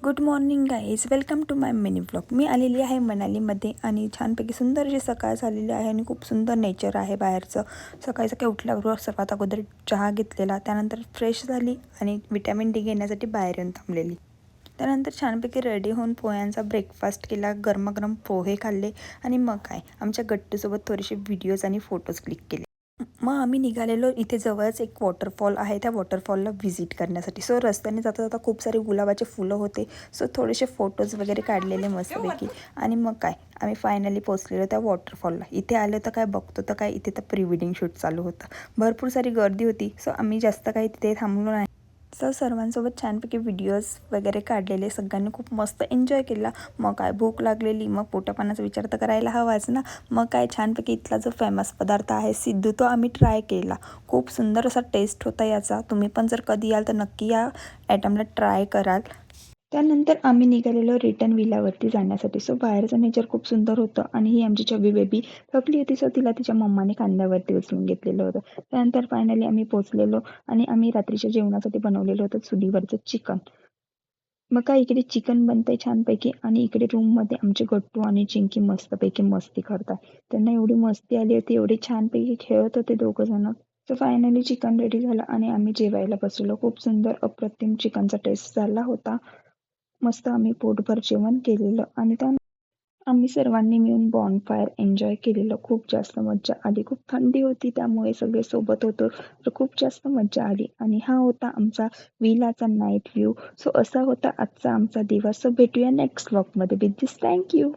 Good morning guys, welcome to my mini blog. मी आलेली आहे मनालीमध्ये आणि छानपैकी सुंदर अशी सकाळ झालेली आहे आणि खूप सुंदर नेचर आहे बाहेरचं. सकाळी सकाळी उठल्याबरोबर सर्वात अगोदर चहा घेतलेला, त्यानंतर फ्रेश झाली आणि विटॅमिन डी घेण्यासाठी बाहेर येऊन थांबलेली. त्यानंतर छानपैकी रेडी होऊन पोह्यांचा ब्रेकफास्ट केला, गरमागरम पोहे खाल्ले आणि मग काय आमच्या गट्टूसोबत थोडेसे व्हिडिओज आणि फोटोज क्लिक केले. मग आम्ही निघालेलो. इथे जवळच एक वॉटरफॉल आहे, त्या वॉटरफॉलला व्हिजिट करण्यासाठी. सो रस्त्याने जाता जाता खूप सारे गुलाबाचे फुलं होते, सो थोडेसे फोटोज वगैरे काढलेले मस्तपैकी. आणि मग काय आम्ही फायनली पोचलेलो त्या वॉटरफॉलला. इथे आलं तर काय बघतो तर काय इथे तर प्री वेडिंग शूट चालू होतं. भरपूर सारी गर्दी होती, सो आम्ही जास्त काही तिथे थांबलो नाही. सो सर्वांसोबत छानपैकी व्हिडिओज वगैरे काढलेले, सगळ्यांनी खूप मस्त एन्जॉय केला. मग काय भूक लागलेली, मग पोटापाण्याचा विचार तर करायला हवाच ना. मग काय छानपैकी इथला जो फेमस पदार्थ आहे सिद्धू, तो आम्ही ट्राय केला. खूप सुंदर असा टेस्ट होता याचा. तुम्ही पण जर कधी याल तर नक्की या आयटमला ट्राय कराल. त्यानंतर आम्ही निघालेलो रिटर्न विलावरती जाण्यासाठी. सो बाहेरचं नेचर खूप सुंदर होतं आणि ही आमची चबी बेबी थकली होती, सो तिला तिच्या मम्माने खांद्यावरती उचलून घेतलेलं होतं. त्यानंतर फायनली आम्ही पोचलेलो आणि आम्ही रात्रीच्या जेवणासाठी बनवलेलं होतं चुलीवरचं चिकन. मग काय इकडे चिकन बनतंय छानपैकी आणि इकडे रूममध्ये आमचे गट्टू आणि चिंकी मस्तपैकी मस्ती करतात. त्यांना एवढी मस्ती आली होती, एवढे छानपैकी खेळत होते दोघं जण. तर फायनली चिकन रेडी झालं आणि आम्ही जेवायला बसलो. खूप सुंदर अप्रतिम चिकनचा टेस्ट झाला होता. मस्त आम्ही पोटभर जेवण केलेलं आणि त्या आम्ही सर्वांनी मिळून बॉनफायर एन्जॉय केलेलं. खूप जास्त मज्जा आली. खूप थंडी होती, त्यामुळे सगळे सोबत होतो, तर खूप जास्त मज्जा आली. आणि हा होता आमचा विलाचा नाईट व्ह्यू. सो असा होता आजचा आमचा दिवस. सो भेटूया नेक्स्ट व्लॉगमध्ये. With this thank you.